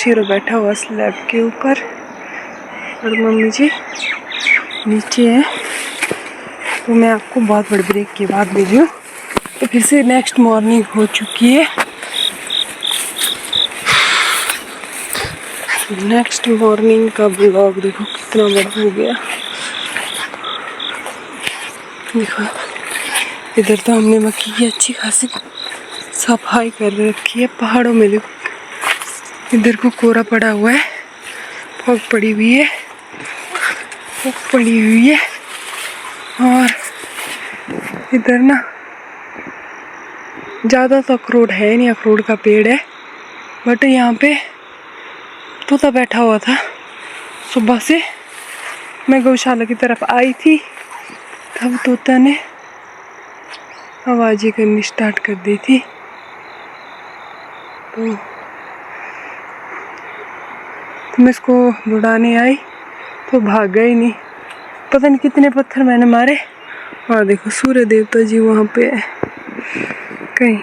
Shero बैठा हुआ slab के ऊपर और मम्मी जी नीचे है। तो मैं आपको बहुत बड़ी ब्रेक के बाद मिल रही हूँ। तो फिर से नेक्स्ट मॉर्निंग हो चुकी है। नेक्स्ट मॉर्निंग का ब्लॉग देखो कितना बड़ा हो गया। देखो इधर तो हमने मक्की की अच्छी खासी सफाई कर रखी है। पहाड़ों में देखो इधर को कोरा पड़ा हुआ है, फॉग पड़ी हुई है, फॉग पड़ी हुई है। और इधर ना ज़्यादा तो अखरोट है नहीं, अखरोट का पेड़ है बट यहाँ पे तोता बैठा हुआ था। सुबह से मैं गौशाला की तरफ आई थी तब तोता ने आवाज़ें करनी स्टार्ट कर दी थी। तो मैं इसको दौड़ाने आई तो भाग गई नहीं। पता नहीं कितने पत्थर मैंने मारे। और देखो सूर्य देवता जी वहाँ पे कहीं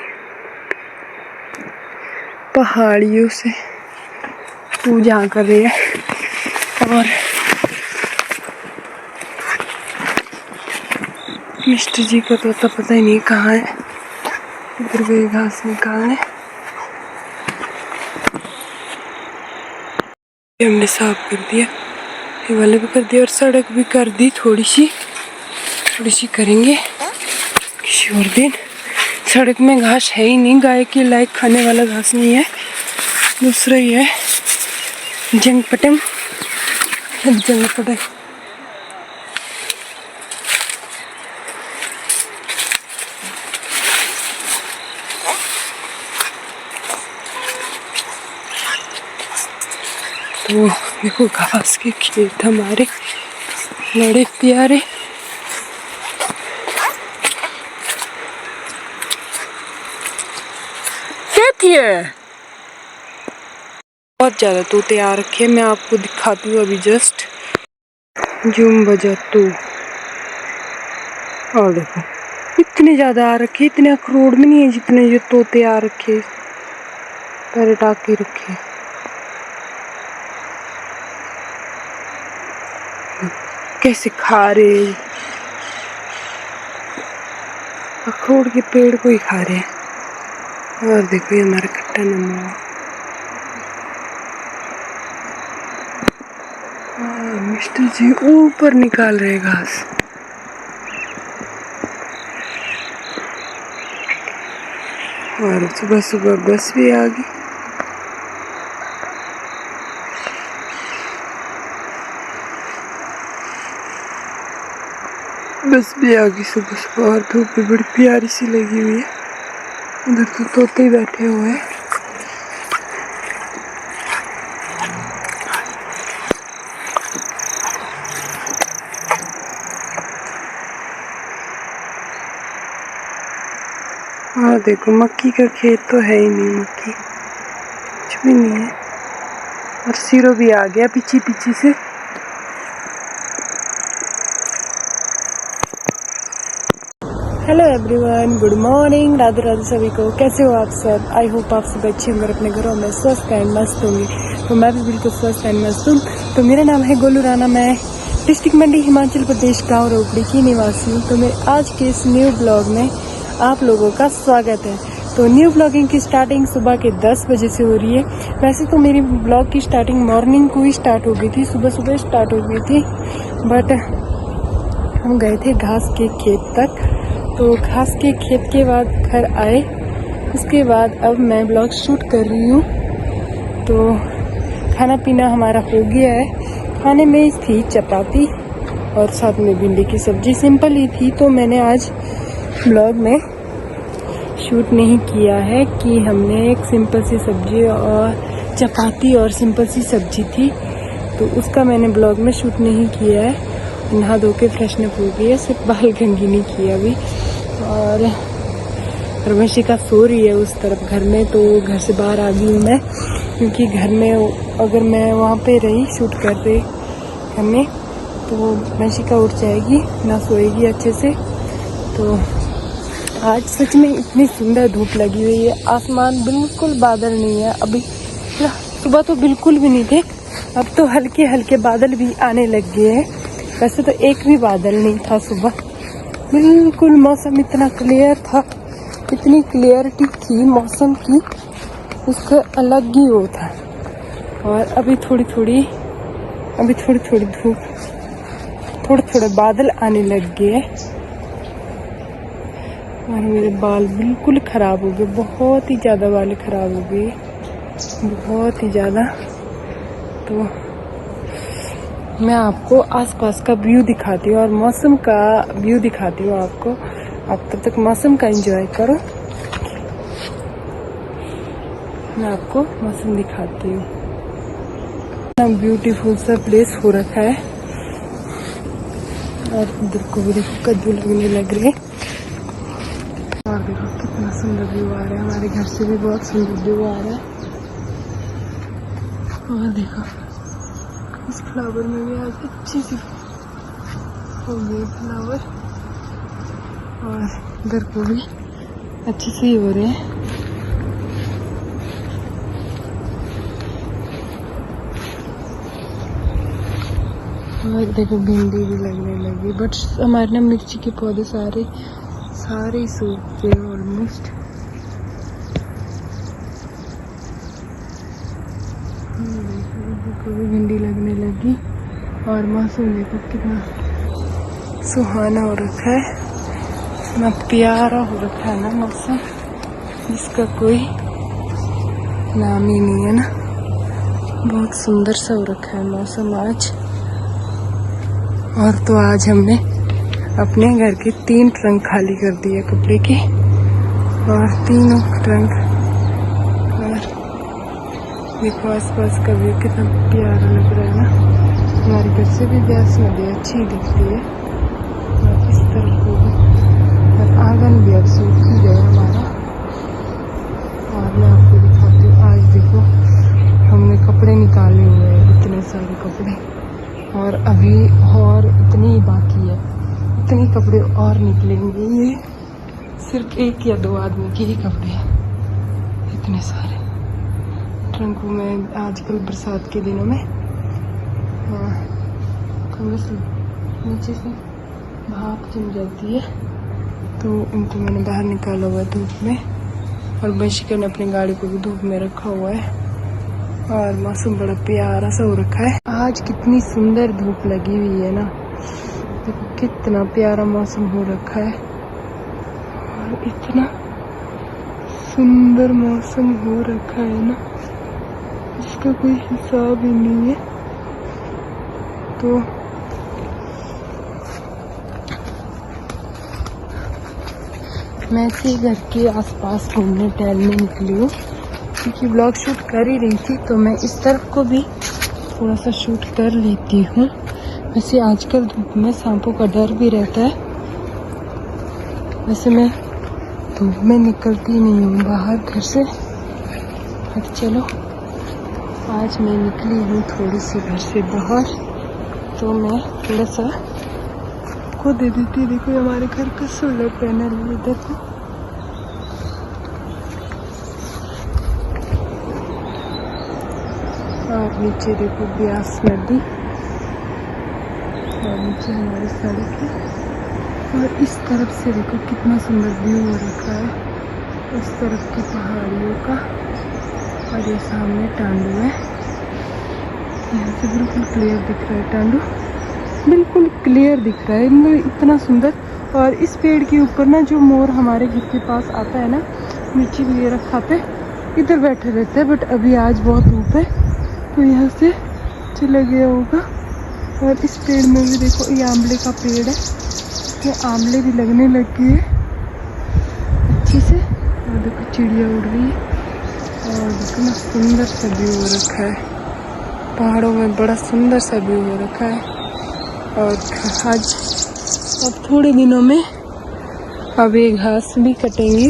पहाड़ियों से पूजा कर रहे हैं। और मिस्टर जी का तोता पता ही नहीं कहाँ है, इधर गए घास निकालने। हमने साफ कर दिया, ये वाले भी कर दिया और सड़क भी कर दी। थोड़ी सी करेंगे किसी और दिन। सड़क में घास है ही नहीं, गाय के लायक खाने वाला घास नहीं है। दूसरा ही है जंग पटंग। तो देखो घास के खेत हमारे बड़े प्यारे। बहुत ज़्यादा तोते आ रखे हैं, मैं आपको दिखाती हूँ अभी जस्ट जूम बजा तो। और देखो इतने ज़्यादा आ रखे, इतने अखरोट में नहीं है जितने ये तोते आ रखे, पैरेट आके रखे। कैसे खा रहे अखरोट के पेड़ को ही खा रहे हैं। और देखो ये हमारा कट्टा नमो। मिस्टर जी ऊपर निकाल रहे घास। और सुबह सुबह बस भी आ गई। बस भी आ गई सुबह सुबह। और धूप भी बड़ी प्यारी सी लगी हुई है। उधर तो तोते ही बैठे हुए हैं। और देखो मक्की का खेत तो है ही नहीं, मक्की कुछ भी नहीं है। और सीरो भी आ गया पीछे से। Hello everyone, good morning, Radhe Radhe सभी को। कैसे हो आप सब? आई होप आप सब अच्छे होंगे, अपने घरों में स्वस्थ एंड मस्त होंगे। तो मैं भी बिल्कुल स्वस्थ एंड मस्त हूँ। तो मेरा नाम है गोलू राणा, मैं डिस्ट्रिक्ट मंडी हिमाचल प्रदेश गाँव रोपड़ी की निवासी हूँ। तो मैं आज के इस न्यू ब्लॉग में आप लोगों का स्वागत है। तो न्यू ब्लॉगिंग की स्टार्टिंग सुबह के 10 बजे से हो रही है। वैसे तो मेरी ब्लॉग की स्टार्टिंग मॉर्निंग को ही स्टार्ट हो गई थी, सुबह स्टार्ट हो गई थी, बट हम गए थे घास के खेत तक। तो घास के खेत के बाद घर आए, उसके बाद अब मैं ब्लॉग शूट कर रही हूँ। तो खाना पीना हमारा हो गया है। खाने में थी चपाती और साथ में भिंडी की सब्जी, सिंपल ही थी। तो मैंने आज ब्लॉग में शूट नहीं किया है कि हमने एक सिंपल सी सब्जी और चपाती और सिंपल सी सब्जी थी, तो उसका मैंने ब्लॉग में शूट नहीं किया है। नहा धो के फ्रेशनअप हो गई है, सिर्फ बाल कंघी नहीं किया अभी। और रमेशिका सो रही है उस तरफ घर में, तो घर से बाहर आ गई हूँ मैं, क्योंकि घर में अगर मैं वहाँ पे रही शूट कर रही घर में तो रमेशिका उठ जाएगी, ना सोएगी अच्छे से। तो आज सच में इतनी सुंदर धूप लगी हुई है, आसमान बिल्कुल बादल नहीं है। अभी सुबह तो बिल्कुल भी नहीं थे, अब तो हल्के हल्के बादल भी आने लग गए हैं। वैसे तो एक भी बादल नहीं था सुबह, बिल्कुल मौसम इतना क्लियर था, इतनी क्लियरिटी थी मौसम की, उसका अलग ही वो था। और अभी थोड़ी थोड़ी धूप, थोड़े बादल आने लग गए और मेरे बाल बिल्कुल ख़राब हो गए, बहुत ही ज़्यादा बाल ख़राब हो गए, बहुत ही ज़्यादा। तो मैं आपको आसपास का व्यू दिखाती हूँ और मौसम का व्यू दिखाती हूँ आपको। आप तब तक मौसम का एंजॉय करो, मैं आपको मौसम दिखाती हूँ। इतना ब्यूटीफुल सा प्लेस हो रखा है और इधर को भी देखो कद्दू लगने लग रहे, और देखो कितना सुंदर व्यू आ रहा है, हमारे घर से भी बहुत सुंदर व्यू आ रहा है। और देखो इस फ्लावर में भी आज अच्छी सी हो गई फ्लावर, और इधर को भी अच्छे से ही हो रहे हैं। और देखो भिंडी भी लगने लगी, बट हमारे ना मिर्ची के पौधे सारे ही सूख गए ऑलमोस्ट। देखो भी भिंडी लगने लगी और मौसम देखो कितना सुहाना हो रखा है, इतना प्यारा हो रखा है ना मौसम, जिसका कोई नाम ही नहीं है ना। बहुत सुंदर सा हो रखा है मौसम आज। और तो आज हमने अपने घर के 3 ट्रंक खाली कर दिए कपड़े के, और तीनों ट्रंक। और देखो आसपास का व्यू कितना प्यारा लग रहा है ना, हमारे घर से भी ब्यास नदी अच्छी दिखती है। और इस तरफ को भी, और आंगन भी अब सूख ही गया हमारा। और मैं आपको दिखाती हूँ, आज देखो हमने कपड़े निकाले हुए हैं, इतने सारे कपड़े, और अभी और इतनी ही बाकी है, इतने कपड़े और निकलेंगे। ये सिर्फ 1 या 2 आदमी के ही कपड़े हैं, इतने सारे ट्रंकों में। आजकल बरसात के दिनों में कमरे से नीचे से भाप जम जाती है, तो उनको मैंने बाहर निकाला हुआ है धूप में, और बंशिका ने अपनी गाड़ी को भी धूप में रखा हुआ है। और मौसम बड़ा प्यारा सा हो रखा है, आज कितनी सुंदर धूप लगी हुई है ना, देखो कितना प्यारा मौसम हो रखा है, और इतना सुंदर मौसम हो रखा है ना, इसका कोई हिसाब ही नहीं है। तो मैं ऐसे घर के आसपास घूमने टहलने निकली हूँ, क्योंकि ब्लॉग शूट कर ही रही थी, तो मैं इस तरफ को भी थोड़ा सा शूट कर लेती हूँ। वैसे आजकल धूप में सांपों का डर भी रहता है, वैसे मैं धूप में निकलती नहीं हूँ बाहर घर से। पर चलो आज मैं निकली हूँ थोड़ी सी घर से बाहर, तो मैं थोड़ा सा को दे देती। देखो हमारे घर का सोलर पैनल है इधर को, और नीचे देखो ब्यास नदी, और नीचे हमारी सड़क है, और इस तरफ से देखो कितना सुंदर व्यू हो रखा है, इस तरफ की पहाड़ियों का। और ये सामने टांडू है, यहाँ से बिल्कुल क्लियर दिख रहा है, टांडू बिल्कुल क्लियर दिख रहा है, मतलब इतना सुंदर। और इस पेड़ के ऊपर ना जो मोर हमारे घर के पास आता है ना, मिर्ची वगैरह खाते, इधर बैठे रहते हैं, बट अभी आज बहुत धूप है तो यहाँ से चला गया होगा। और इस पेड़ में भी देखो, ये आंवले का पेड़ है, ये आंवले भी लगने लग गए अच्छे से। और देखो चिड़िया उड़ रही है, और देखो ना सुंदर सा व्यू हो रखा है, पहाड़ों में बड़ा सुंदर सा व्यू हो रखा है। और आज अब थोड़े दिनों में अब ये घास भी कटेंगी,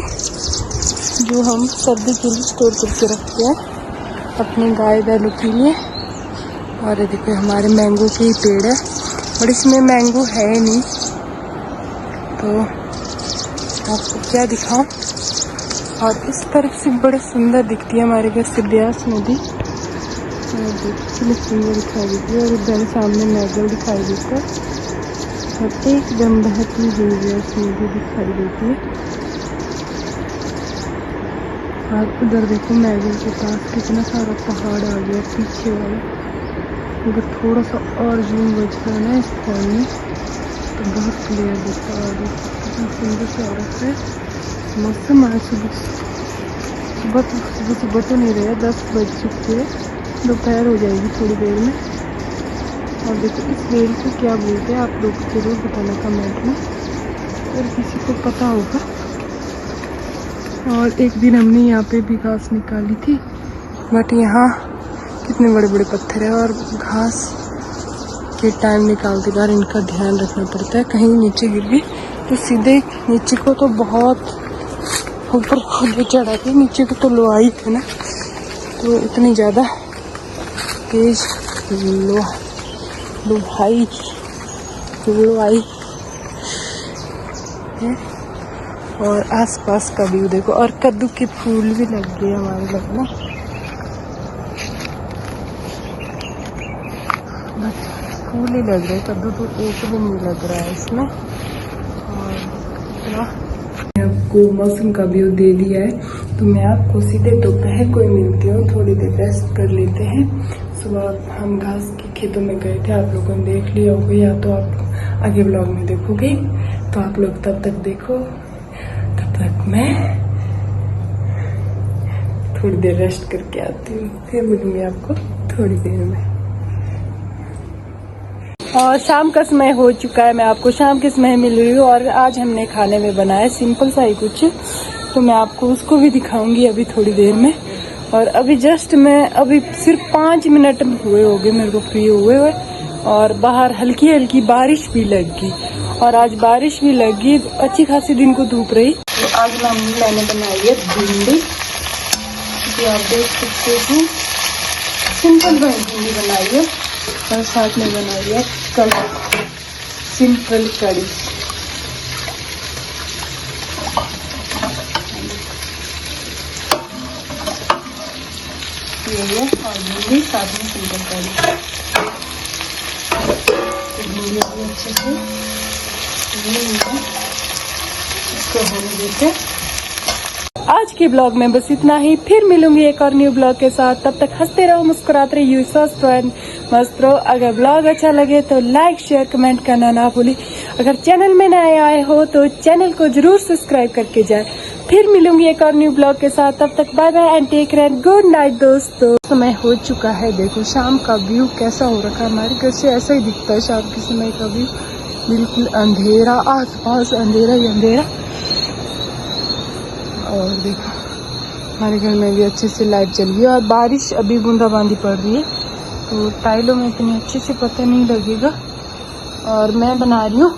जो हम सर्दी के लिए स्टोर करके रखते हैं अपने गाय बैलों के लिए। और ये देखो हमारे मैंगो के ही पेड़ है, और इसमें मैंगो है नहीं, तो आपको क्या दिखाऊं। और इस तरफ से बड़ा सुंदर दिखती है हमारे घर से ब्यास नदी, और देखिए फिंगर दिखाई देती है और इधर सामने मैगल दिखाई देता है और एकदम बहती हुई इसमें भी दिखाई देती है। और उधर देखो मैगल के पास कितना सारा पहाड़ आ गया पीछे वाला। अगर थोड़ा सा और जूम बच रहा है ना इस फॉल में तो बहुत क्लियर दिखता है। कितना सुंदर सा औरत है। मौसम आज सुबह तो नहीं रहे, 10 बज चुके हैं, दोपहर हो जाएगी थोड़ी देर में। और देखो इस वेल को क्या बोलते हैं आप लोग जरूर बताना कमेंट में अगर किसी को पता होगा। और एक दिन हमने यहाँ पे भी घास निकाली थी, बट यहाँ कितने बड़े बड़े पत्थर है और घास के टाइम निकालते बार इनका ध्यान रखना पड़ता है, कहीं नीचे गिर गई तो सीधे नीचे को तो बहुत ऊपर खुद चढ़ा के नीचे को तो लोहाई है ना, तो इतनी ज़्यादा तेज लोहाई है। और आसपास का व्यू देखो और कद्दू के फूल भी लग गए हमारे लग ना, फूल ही लग रहे, कद्दू तो एक भी नहीं लग रहा है इसमें। और आपको मौसम का व्यू दे दिया है तो मैं आपको सीधे दोपहर को ही मिलती हूँ, थोड़ी देर रेस्ट कर लेते हैं। सुबह हम घास के खेतों में गए थे, आप लोगों ने देख लिया होगा या तो आप आगे ब्लॉग में देखोगे, तो आप लोग तब तक देखो, तब तक मैं थोड़ी देर रेस्ट करके आती हूँ, फिर मिलूंगी आपको थोड़ी देर में। और शाम का समय हो चुका है, मैं आपको शाम के समय मिल रही हूँ और आज हमने खाने में बनाया सिंपल सा ही कुछ, तो मैं आपको उसको भी दिखाऊंगी अभी थोड़ी देर में। और अभी जस्ट मैं अभी सिर्फ 5 मिनट हुए होंगे मेरे को फ्री हुए और बाहर हल्की हल्की बारिश भी लग गई और आज बारिश भी लग गई, अच्छी खासी दिन को धूप रही। तो आज मैंने बनाई है भिंडी, जो आप देख सकते हो सिंपल भिंडी बनाई है और साथ में बनाई है कढ़ी, सिंपल कढ़ी। ये है और भिंडी साथ में सिंपल कढ़ी। भिंडी भी अच्छे से इसको होने देते। आज के ब्लॉग में बस इतना ही, फिर मिलूंगी एक और न्यू ब्लॉग के साथ। तब तक हंसते रहो, मुस्कुराते रहो, स्वस्थ रहो, मस्त रहो। अगर ब्लॉग अच्छा लगे तो लाइक शेयर कमेंट करना ना भूलिए। अगर चैनल में नए आए हो तो चैनल को जरूर सब्सक्राइब करके जाए। फिर मिलूंगी एक और न्यू ब्लॉग के साथ, तब तक bye bye and take care, good night दोस्तों। समय हो चुका है, देखो शाम का व्यू कैसा हो रखा है। हमारे घर से ऐसा ही दिखता है शाम के समय का व्यू, बिल्कुल अंधेरा, आसपास अंधेरा ही अंधेरा। और देखो हमारे घर में भी अच्छे से लाइट चल गई और बारिश अभी बूंदाबांदी पड़ रही है, तो टाइलों में इतनी अच्छे से पता नहीं लगेगा। और मैं बना रही हूँ